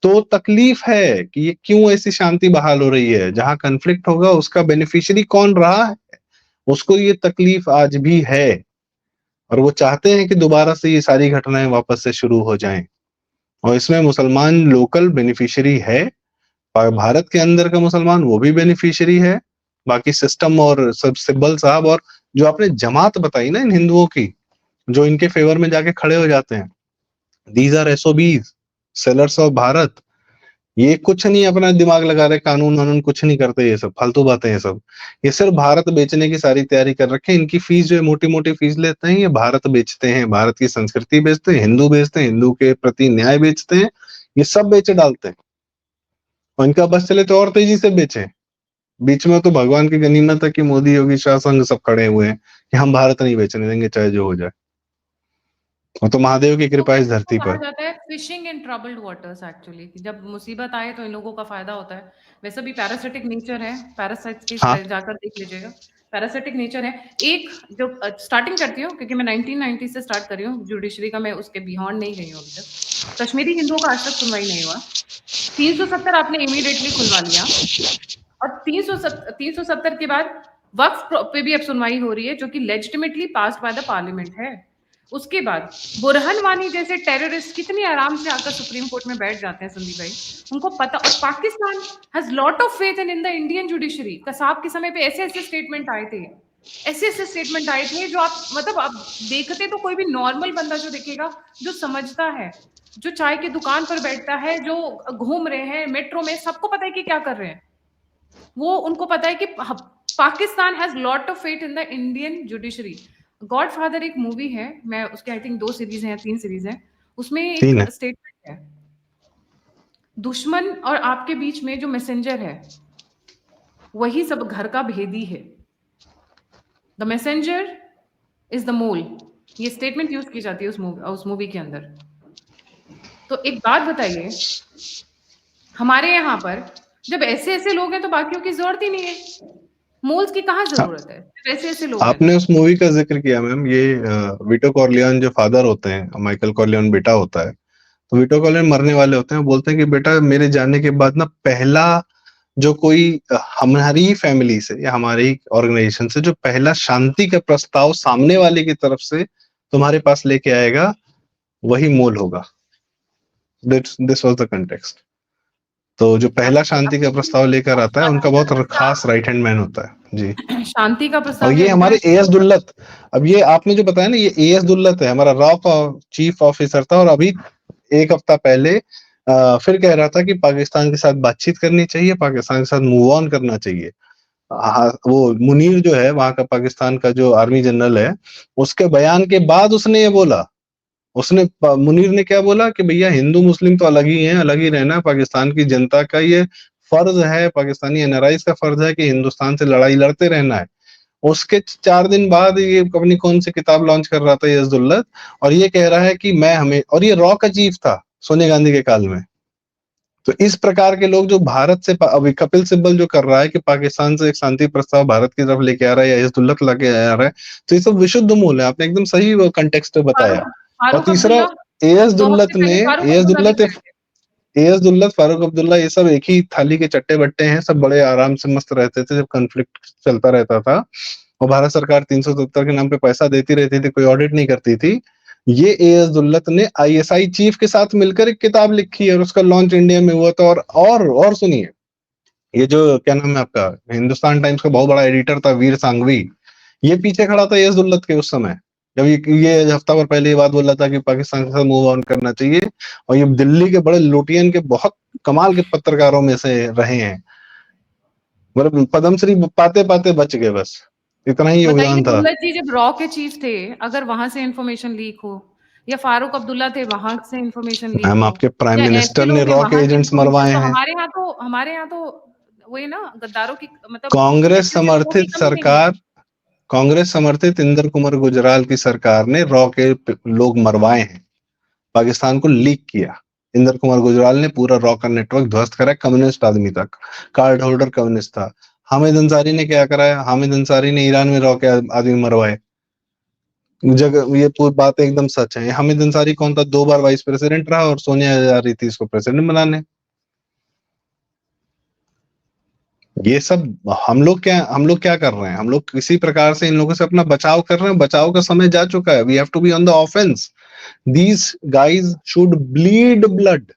तो तकलीफ है कि ये क्यों ऐसी शांति बहाल हो रही है। जहां कन्फ्लिक्ट होगा उसका बेनिफिशियरी कौन रहा है, उसको ये तकलीफ आज भी है। और वो चाहते हैं कि दोबारा से ये सारी घटनाएं वापस से शुरू हो जाएं। और इसमें मुसलमान लोकल बेनिफिशियरी है, भारत के अंदर का मुसलमान वो भी बेनिफिशियरी है, बाकी सिस्टम और सब सिब्बल साहब। और जो आपने जमात बताई ना इन हिंदुओं की, जो इनके फेवर में जाके खड़े हो जाते हैं, these are SOBs, sellers of Bharat. ये कुछ नहीं अपना दिमाग लगा रहे, कानून वानून कुछ नहीं करते, ये सब फालतू बातें हैं सब। ये सिर्फ भारत बेचने की सारी तैयारी कर रखे हैं। इनकी फीस जो है मोटी मोटी फीस लेते हैं, ये भारत बेचते हैं, भारत की संस्कृति बेचते हैं, हिंदू बेचते हैं, हिंदू के प्रति न्याय बेचते हैं, ये सब बेचे डालते हैं। और इनका बस चले तो और तेजी से बेचे। बीच में तो भगवान की गनीमत है कि मोदी योगी शाह संघ सब खड़े हुए हैं कि हम भारत नहीं बेचने देंगे चाहे जो हो जाए। वो तो महादेव की तो कृपा है इस इसको धरती कहा पर। जाता है fishing in troubled waters actually, कि जब मुसीबत आए तो इन लोगों का फायदा होता है। वैसे भी पैरासिटिक नेचर है, पैरासाइट्स की हाँ जाकर देख लीजिएगा, पैरासिटिक नेचर है। एक जो स्टार्टिंग करती हूँ क्योंकि मैं 1990 से स्टार्ट कर रही हूँ जुडिशरी का, मैं उसके बियॉन्ड नहीं गई हूँ अभी तक। कश्मीरी हिंदुओं का आज तक सुनवाई नहीं हुआ। 370 आपने इमीडिएटली खुलवा लिया, और 370 के बाद वक्फ पे भी अब सुनवाई हो रही है, जो कि legitimately passed by the parliament है। उसके बाद बुरहन वानी जैसे टेररिस्ट कितनी आराम से आकर सुप्रीम कोर्ट में बैठ जाते हैं संदीप भाई, उनको पता। और Pakistan has lot of faith in the Indian judiciary. Kasab के समय पे ऐसे ऐसे स्टेटमेंट आए थे, ऐसे ऐसे स्टेटमेंट आए थे जो आप मतलब आप देखते तो कोई भी नॉर्मल बंदा जो देखेगा, जो समझता है, जो चाय की दुकान पर बैठता है, जो घूम रहे हैं मेट्रो में, सबको पता है कि क्या कर रहे हैं वो। उनको पता है कि Pakistan has lot of faith in the Indian judiciary. Godfather एक मूवी है, मैं उसके आई थिंक 2 सीरीज हैं या 3 सीरीज हैं, उसमें एक 3 है। स्टेटमेंट है, दुश्मन और आपके बीच में जो मैसेंजर है वही सब घर का भेदी है, the messenger is the mole. ये स्टेटमेंट यूज की जाती है उस मूवी के अंदर। तो एक बात बताइए, हमारे यहाँ पर जब ऐसे ऐसे लोग हैं तो बाकियों की जरूरत ही नहीं है, मोल्स की कहाँ जरूरत है, जब ऐसे ऐसे लोग हैं तो। आपने उस मूवी का जिक्र किया मैम, ये विटो कॉर्लियन जो फादर होते हैं, माइकल कॉर्लियन बेटा होता है, तो विटो कॉर्लियन मरने वाले होते हैं, बोलते हैं कि बेटा मेरे जाने के बाद ना पहला जो कोई हमारी ही फैमिली से या हमारी ही ऑर्गेनाइजेशन से जो पहला शांति का प्रस्ताव सामने वाले की तरफ से तुम्हारे पास लेके आएगा वही मोल होगा। This was the context. तो जो पहला शांति का प्रस्ताव लेकर आता है उनका बहुत खास राइट हैंड मैन होता है जी। शांति का और प्रस्ताव ये क्या हमारे एएस इंटरनेशनल। दुल्लत, अब ये आपने जो बताया ना, ये एएस दुल्लत है, हमारा रॉ का चीफ ऑफिसर था, और अभी एक हफ्ता पहले फिर कह रहा था कि पाकिस्तान के साथ बातचीत करनी चाहिए, पाकिस्तान के साथ मूव ऑन करना चाहिए। वो मुनीर जो है वहां का पाकिस्तान का जो आर्मी जनरल है, उसके बयान के बाद उसने ये बोला, मुनीर ने क्या बोला कि भैया हिंदू मुस्लिम तो अलग ही हैं, अलग ही रहना है, पाकिस्तान की जनता का ये फर्ज है, पाकिस्तानी एनआरआईज का फर्ज है कि हिंदुस्तान से लड़ाई लड़ते रहना है। उसके 4 दिन बाद ये अपनी कौन सी किताब लॉन्च कर रहा था ये अब्दुल्लत, और ये कह रहा है कि मैं हमें, और ये रॉ का चीफ था सोनिया गांधी के काल में। तो इस प्रकार के लोग जो भारत से अभी कपिल सिब्बल जो कर रहा है कि पाकिस्तान से एक शांति प्रस्ताव भारत की तरफ लेके आ रहा है या अब्दुल्लत लाके आ रहा है, तो ये सब विशुद्ध मूल है। आपने एकदम सही वो कंटेक्स्ट बताया। फारूक और फारूक तीसरा, अब्दुल्ला एएस 2 हफ्ते दुल्लत ने, पहले फारूक एएस अब्दुल्ला दुल्लत लिख रहे थे। एएस दुल्लत, फारूक अब्दुल्ला, ये सब एक ही थाली के चट्टे बट्टे हैं, सब बड़े आराम से मस्त रहते थे जब कॉन्फ्लिक्ट चलता रहता था, और भारत सरकार 370 के नाम पे पैसा देती रहती थी, कोई ऑडिट नहीं करती थी। ये एएस दुल्लत ने आईएसआई चीफ के साथ मिलकर एक किताब लिखी है और उसका लॉन्च इंडिया में हुआ था। और सुनिए, ये जो क्या नाम है आपका, हिंदुस्तान टाइम्स का बहुत बड़ा एडिटर था वीर सांघवी, ये पीछे खड़ा था एएस दुल्लत के उस समय, जब ये हफ्ता भर पहले ये बात बोल रहा था कि पाकिस्तान के साथ मूव ऑन करना चाहिए। और ये दिल्ली के बड़े लुटियन के बहुत कमाल के पत्रकारों में से रहे हैं, मतलब पद्मश्री पाते पाते बच गए, बस इतना ही बताइए योगदान था। दुल्लत जी जब रॉ के चीफ थे, अगर वहां से इंफॉर्मेशन लीक हो, या फारूक अब्दुल्ला थे वहां से इंफॉर्मेशन लीक मैम हो, आपके प्राइम या ऐसे मिनिस्टर ने लोग हैं रॉ के वहां से एजेंट्स इंफॉर्मेशन, मरवाए तो हैं। हमारे यहाँ तो वही ना, गद्दारों की मतलब कांग्रेस ऐसे ऐसे लोगों की समर्थित कमी नहीं है। सरकार, कांग्रेस समर्थित इंदर कुमार गुजराल की सरकार ने रॉ के लोग मरवाए हैं, पाकिस्तान को लीक किया। इंदर कुमार गुजराल ने पूरा रॉ का नेटवर्क ध्वस्त करा, कम्युनिस्ट आदमी तक, कार्ड होल्डर कम्युनिस्ट था। हामिद अंसारी ने क्या कराया, हामिद अंसारी ने ईरान में रॉ के आदमी मरवाए। जगह ये पूरी बात एकदम सच है। हामिद अंसारी कौन था, 2 बार वाइस प्रेसिडेंट रहा और सोनिया जा रही थी इसको प्रेसिडेंट बनाने। ये सब हम लोग क्या कर रहे हैं, हम लोग किसी प्रकार से इन लोगों से अपना बचाव कर रहे हैं। बचाव का समय जा चुका है, we have to be on the offence. These guys should bleed blood.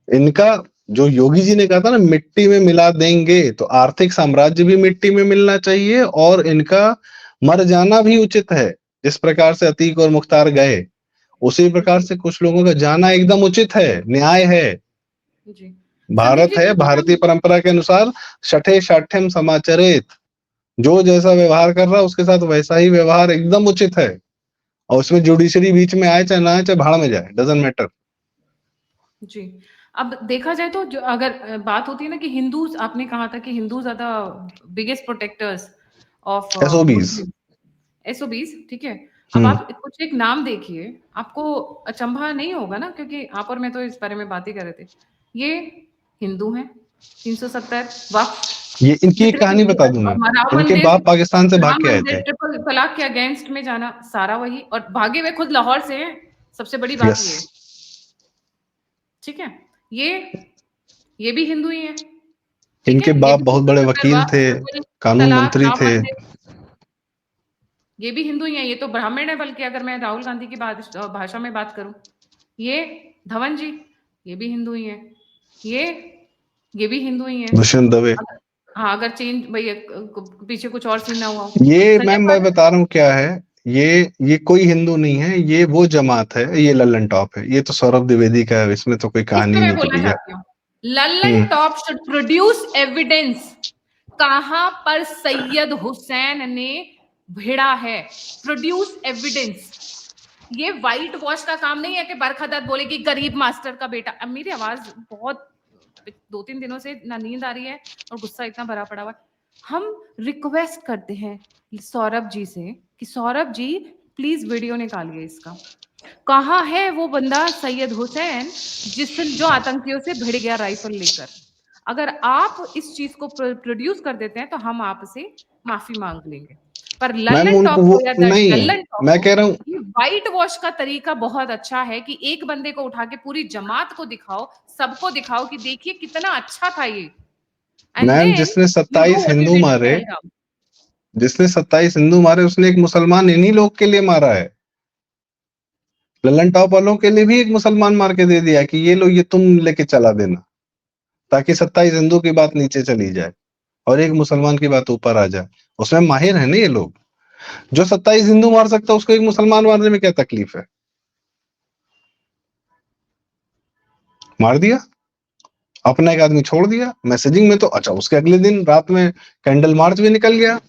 इनका, जो योगी जी ने कहा था ना, मिट्टी में मिला देंगे, तो आर्थिक साम्राज्य भी मिट्टी में मिलना चाहिए और इनका मर जाना भी उचित है। जिस प्रकार से अतीक और मुख्तार गए, उसी प्रकार से कुछ लोगों का जाना एकदम उचित है, न्याय है। जी। संदीप भारत जी है, क्योंकि भारतीय हम परंपरा के अनुसार शठे शाठ्यम समाचरेत, जो जैसा व्यवहार कर रहा है उसके साथ वैसा ही व्यवहार एकदम उचित है। और उसमें जुडिशरी बीच में आए चाहे ना आए, चाहे भाड़ में जाए, डजंट मैटर। जी। अब देखा जाए तो जो अगर बात होती है ना कि हिंदूज, आपने कहा था कि Hindus are the biggest protectors of SOBs. Muslim, SOBs, ठीक है। अब हम्म। आप कुछ एक नाम देखिए, आपको अचंभा नहीं होगा ना, क्योंकि आप और मैं तो इस बारे में बात ही कर रहे थे। ये हिंदू हैं, 370 वक्फ, ये इनकी एक कितने कहानी बता दूं मैं। राम इनके मंदिर, बाप पाकिस्तान से भाग राम के आए मंदिर थे। ट्रिपल तलाक के अगेंस्ट में जाना, सारा वही, और भागे हुए खुद लाहौर से हैं। सबसे बड़ी बात यस। ये है, ठीक है। ये भी हिंदू ही है, ठीक है। इनके ये बाप भी बहुत बड़े 370 वकील थे, वक्फ, ट्रिपल कानून तलाक, मंत्री राम थे। मंदिर, ये भी हिंदू ही है। ये तो ब्राह्मण है, बल्कि अगर मैं राहुल गांधी की बात भाषा में बात करूं, ये धवन जी, ये भी हिंदू ही है। ये ये भी हिंदू ही है। दुष्यंत दवे। हाँ, अगर चेंज भाई पीछे कुछ और सीन ना हुआ हो। ये संजय मैम मैं पाटिल, बता रहा हूँ क्या है। ये कोई हिंदू नहीं है, ये वो जमात है, ये लल्लन टॉप है। ये तो सौरभ द्विवेदी का है, इसमें तो कोई इस पे कहानी मैं नहीं कि बोलना भैया। चाहती हूँ, लल्लन हम्म। टॉप शुड प्रोड्यूस एविडेंस, कहां पर सैयद हुसैन ने भिड़ा है। Produce evidence. ये व्हाइट वॉश का काम नहीं है कि बरखदत बोलेगी गरीब मास्टर का बेटा। अब मेरी आवाज बहुत 2-3 दिनों से ना नींद आ रही है और गुस्सा इतना भरा पड़ा हुआ है। हम रिक्वेस्ट करते हैं सौरभ जी से कि सौरभ जी प्लीज वीडियो निकालिए इसका। कहाँ है वो बंदा सैयद हुसैन जो आतंकियों से भिड़ गया राइफल लेकर। अगर आप इस चीज को प्रोड्यूस कर देते हैं तो हम आपसे माफी मांग लेंगे। पर मैम लल्लन उनको टॉप वो हो या नहीं, डल्लन टॉप मैं हो, कह रहा हूँ। ये व्हाइट वॉश का तरीका बहुत अच्छा है कि एक बंदे को उठा के पूरी जमात को दिखाओ, सबको दिखाओ कि देखिए कितना अच्छा था ये, एंड मैम देन जिसने you do 27 what you Hindu did in मारे, पहलगाम। जिसने 27 हिंदू मारे, उसने एक मुसलमान इन्हीं लोग के लिए मारा है। लल्लन टॉप वालों के लिए भी एक मुसलमान मार के दे दिया कि ये लो, ये तुम लेके चला देना, ताकि 27 हिंदू की बात नीचे चली जाए और एक मुसलमान की बात ऊपर आ जाए। उसमें माहिर है ना ये लोग। जो 27 हिंदू मार सकता है उसको एक मुसलमान मारने में क्या तकलीफ है। मार दिया, अपना एक आदमी छोड़ दिया मैसेजिंग में। तो अच्छा, उसके अगले दिन रात में कैंडल मार्च भी निकल गया,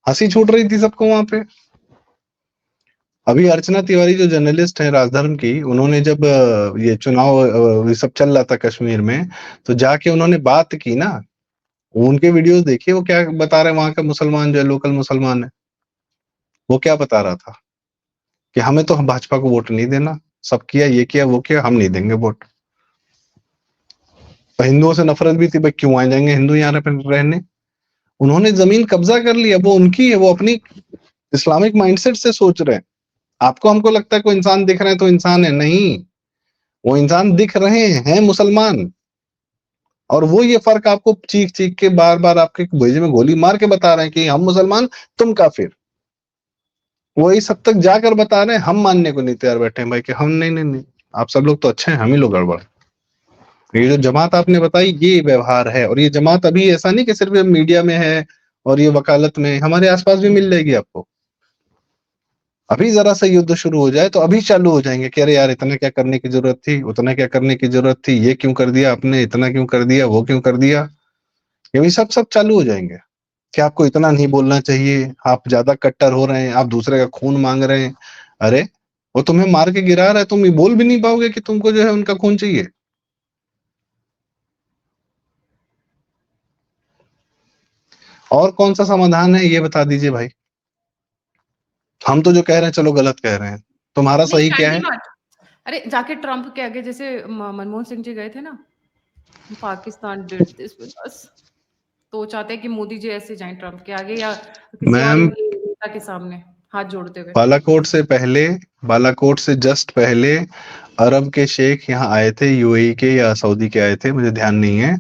हंसी छूट रही थी सबको वहां पे। अभी अर्चना तिवारी जो जर्नलिस्ट है राजधर्म की, उन्होंने जब ये चुनाव ये सब चल रहा था कश्मीर में, तो जाके उन्होंने बात की ना। उनके वीडियोस देखिए, वो क्या बता रहे हैं। वहां का मुसलमान जो है, लोकल मुसलमान है, वो क्या बता रहा था कि हमें तो भाजपा को वोट नहीं देना, सब किया, ये किया, वो किया, हम नहीं देंगे वोट। तो हिंदुओं से नफरत भी थी, भाई क्यों आ जाएंगे हिंदू यहाँ रहने। उन्होंने जमीन कब्जा कर लिया, वो उनकी है, वो अपनी इस्लामिक माइंडसेट से सोच रहे हैं। आपको हमको लगता है कोई इंसान दिख रहे हैं तो इंसान है, नहीं। वो इंसान दिख रहे हैं मुसलमान। और वो ये फर्क आपको चीख चीख के बार बार आपके भेजे में गोली मार के बता रहे हैं कि हम मुसलमान, तुम काफिर। वो इस हद तक जाकर बता रहे हैं, हम मानने को नहीं तैयार बैठे हैं भाई कि हम नहीं नहीं नहीं, आप सब लोग तो अच्छे हैं, हम ही लोग गड़बड़ हैं। ये जो जमात आपने बताई, ये व्यवहार है। और ये जमात अभी ऐसा नहीं कि सिर्फ मीडिया में है और ये वकालत में, हमारे आसपास भी मिल जाएगी आपको। अभी जरा सा युद्ध शुरू हो जाए तो अभी चालू हो जाएंगे कि अरे यार, इतना क्या करने की जरूरत थी, उतना क्या करने की जरूरत थी, ये क्यों कर दिया आपने, इतना क्यों कर दिया, वो क्यों कर दिया। ये भी सब सब चालू हो जाएंगे कि आपको इतना नहीं बोलना चाहिए, आप ज्यादा कट्टर हो रहे हैं, आप दूसरे का खून मांग रहे हैं। अरे, वो तुम्हें मार के गिरा रहा है, तुम ये बोल भी नहीं पाओगे कि तुमको जो है उनका खून चाहिए। और कौन सा समाधान है ये बता दीजिए भाई। हम तो जो कह रहे हैं, चलो गलत कह रहे हैं, तुम्हारा नहीं, सही क्या काइंडली है। नॉट। अरे जाके ट्रम्प के आगे, जैसे मनमोहन सिंह जी गए थे ना, Pakistan did this with us, तो वो चाहते हैं कि मोदी जी ऐसे जाएं ट्रम्प के आगे या किसी और मैम, इंडियन नेता के सामने हाथ जोड़ते हुए। बालाकोट से जस्ट पहले अरब के शेख यहाँ आए थे, यूएई के या सऊदी के आए थे, मुझे ध्यान नहीं है।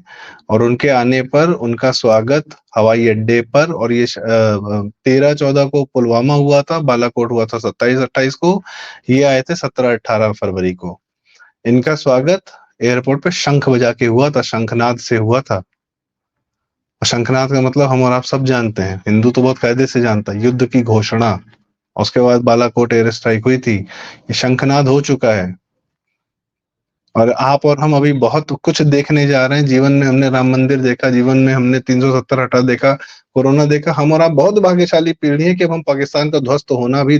और उनके आने पर उनका स्वागत हवाई अड्डे पर, और ये 13-14 को पुलवामा हुआ था, बालाकोट हुआ था 27-28 को, ये आए थे 17-18 फरवरी को। इनका स्वागत एयरपोर्ट पे शंख बजा के हुआ था, शंखनाद से हुआ था। शंखनाद का मतलब हम और आप सब जानते हैं, हिंदू तो बहुत कायदे से जानता है, युद्ध की घोषणा। उसके बाद बालाकोट एयर स्ट्राइक हुई थी, ये शंखनाद हो चुका है। और आप और हम अभी बहुत कुछ देखने जा रहे हैं। जीवन में हमने राम मंदिर देखा, जीवन में हमने 370 हटा देखा, कोरोना देखा। हम और आप बहुत भाग्यशाली पीढ़ी है कि अब हम पाकिस्तान का ध्वस्त होना भी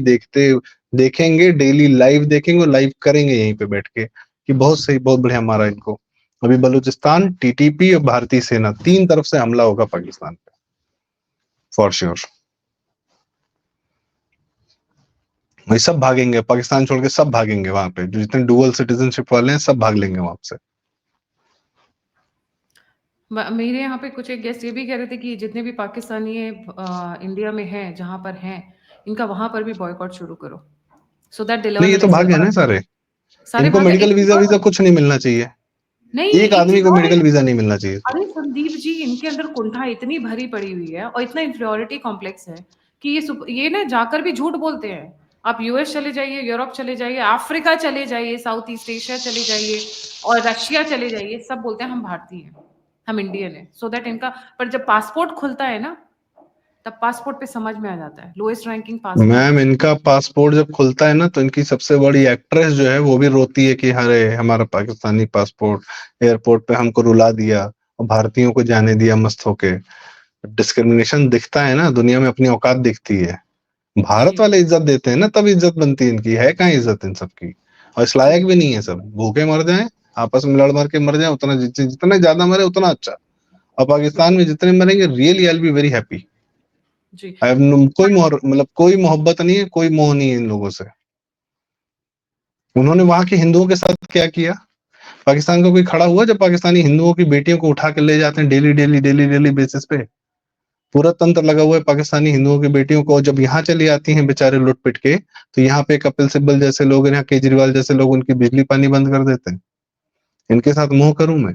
देखेंगे, डेली लाइव देखेंगे और लाइव करेंगे यहीं पे बैठ के, कि बहुत सही, बहुत बढ़िया मारा इनको। अभी बलूचिस्तान, टीटीपी और भारतीय सेना, 3 तरफ से हमला होगा पाकिस्तान पे, फॉर श्योर। वही सब भागेंगे, पाकिस्तान छोड़ के सब भागेंगे वहां पे, जो जितने डुअल सिटीजनशिप वाले हैं सब भाग लेंगे वहां से। मेरे यहाँ पे कुछ एक गेस्ट ये भी कह रहे थे कि जितने भी पाकिस्तानी इंडिया में हैं, जहाँ पर हैं, इनका वहां पर भी बॉयकॉट शुरू करो, सो दैट दे नहीं, लर्न ये द तो भाग लेसन। गए ना सारे। सारे इनको भाग गए। मेडिकल एक चीज वीजा और, वीजा कुछ नहीं मिलना चाहिए। नहीं एक एक आदमी चीज को और है। मेडिकल वीजा नहीं मिलना चाहिए। अरे संदीप जी, इनके अंदर कुंठा इतनी भरी पड़ी हुई है और इतना इंफीरियोरिटी कॉम्प्लेक्स है कि ये ना जाकर भी झूठ बोलते हैं। आप यूएस चले जाइए, यूरोप चले जाइए, अफ्रीका चले जाइए, साउथ ईस्ट एशिया चले जाइए और रशिया चले जाइए, सब बोलते हैं हम भारतीय हैं, हम इंडियन है, सो दैट इनका। पर जब पासपोर्ट खुलता है ना, तब पासपोर्ट पे समझ में आ जाता है, लोएस्ट रैंकिंग पासपोर्ट। मैम, इनका पासपोर्ट जब खुलता है ना, तो इनकी सबसे बड़ी एक्ट्रेस जो है वो भी रोती है कि अरे हमारा पाकिस्तानी पासपोर्ट एयरपोर्ट पे हमको रुला दिया और भारतीयों को जाने दिया मस्त होके। डिस्क्रिमिनेशन दिखता है ना, दुनिया में अपनी औकात दिखती है। जी भारत वाले इज्जत देते हैं ना, तब इज्जत बनती है इनकी। है कहाँ इज्जत इन सबकी? और इस जी लायक भी नहीं है। सब भूखे मर जाएं, आपस में लड़ मर के मर जाएं, उतना जितने ज्यादा मरे उतना अच्छा। और पाकिस्तान में जितने मरेंगे, really I will be very happy. जी। मतलब कोई मोहब्बत नहीं है, कोई मोह नहीं है इन लोगों से। उन्होंने वहां के हिंदुओं के साथ क्या किया? पाकिस्तान का कोई खड़ा हुआ जब पाकिस्तानी हिंदुओं की बेटियों को उठा के ले जाते हैं daily daily daily daily basis पे? पूरा तंत्र लगा हुआ है पाकिस्तानी हिंदुओं की बेटियों को। जब यहाँ चली आती हैं बेचारे लुट पिट के, तो यहाँ पे कपिल सिब्बल जैसे लोग, यहाँ केजरीवाल जैसे लोग उनकी बिजली पानी बंद कर देते हैं। इनके साथ मोह करूं मैं?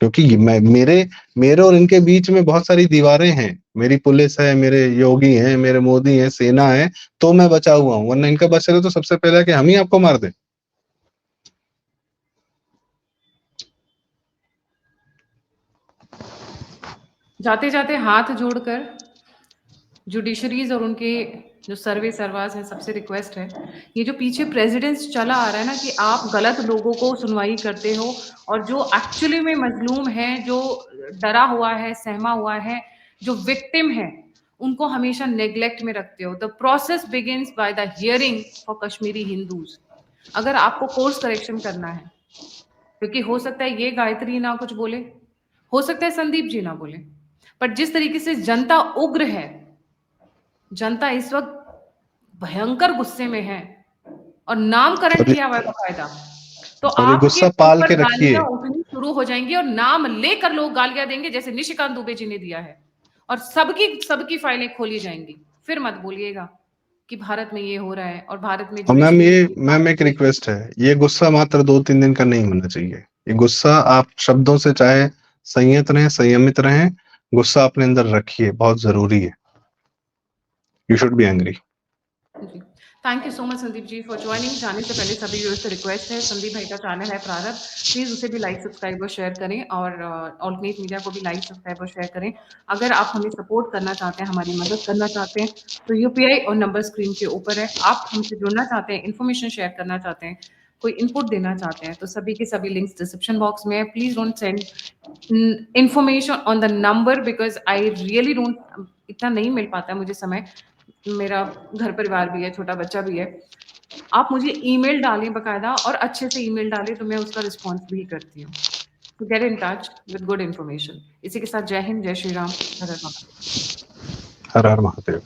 क्योंकि मैं मेरे मेरे और इनके बीच में बहुत सारी दीवारें हैं। मेरी पुलिस है, मेरे योगी हैं, मेरे मोदी हैं, सेना है, तो मैं बचा हुआ हूँ। वरना इनका बच चले तो सबसे पहले कि हम ही आपको मार दें। जाते जाते हाथ जोड़कर जुडिशरीज और उनके जो सर्वे सर्वास हैं, सबसे रिक्वेस्ट है, ये जो पीछे प्रेसिडेंस चला आ रहा है ना, कि आप गलत लोगों को सुनवाई करते हो और जो एक्चुअली में मजलूम है, जो डरा हुआ है, सहमा हुआ है, जो विक्टिम है, उनको हमेशा नेग्लेक्ट में रखते हो। The process begins by the hearing for Kashmiri Hindus. अगर आपको कोर्स करेक्शन करना है, क्योंकि हो सकता है ये गायत्री ना कुछ बोले, हो सकता है संदीप जी ना बोले, पर जिस तरीके से जनता उग्र है, जनता इस वक्त भयंकर गुस्से में है और नामकरण और किया हुआ है बकायदा, तो और ये आपके गुस्सा पाल ऊपर के गालियां रखिए। उठनी शुरू हो जाएंगी और नाम लेकर लोग गालियां देंगे, जैसे निशिकांत दुबे जी ने दिया है, और सबकी सबकी फाइलें खोली जाएंगी। फिर मत बोलिएगा कि भारत में ये हो रहा है और भारत में और मैम, जुडिशरी। ये मैम एक रिक्वेस्ट है, ये गुस्सा मात्र 2-3 दिन का नहीं होना चाहिए। ये गुस्सा आप शब्दों से चाहे संयत रहें, संयमित रहें, गुस्सा अपने अंदर रखिए, बहुत जरूरी है। You should be angry. जी, thank you so much Sandeep ji for joining. जाने से पहले सभी व्यूअर्स से रिक्वेस्ट है, संदीप भाई का चैनल है प्रारंभ, प्लीज उसे भी लाइक सब्सक्राइब और शेयर करें, और ऑल्टरनेट मीडिया को भी लाइक सब्सक्राइब और शेयर करें। अगर आप हमें सपोर्ट करना चाहते हैं, हमारी मदद करना चाहते हैं, तो यूपीआई और नंबर स्क्रीन के ऊपर है। आप हमसे जुड़ना चाहते हैं, इन्फॉर्मेशन शेयर करना चाहते हैं, कोई इनपुट देना चाहते हैं, तो सभी के सभी लिंक्स डिस्क्रिप्शन बॉक्स में है। Please don't send information on the number because I really don't, इतना नहीं मिल पाता है मुझे समय, मेरा घर परिवार भी है, छोटा बच्चा भी है। आप मुझे ईमेल डालें बकायदा, और अच्छे से ईमेल डालें तो मैं उसका रिस्पॉन्स भी करती हूँ। तो get in touch with good information. इसी के साथ जय हिंद, जय श्री राम, हर हर महादेव। हर हर महादेव।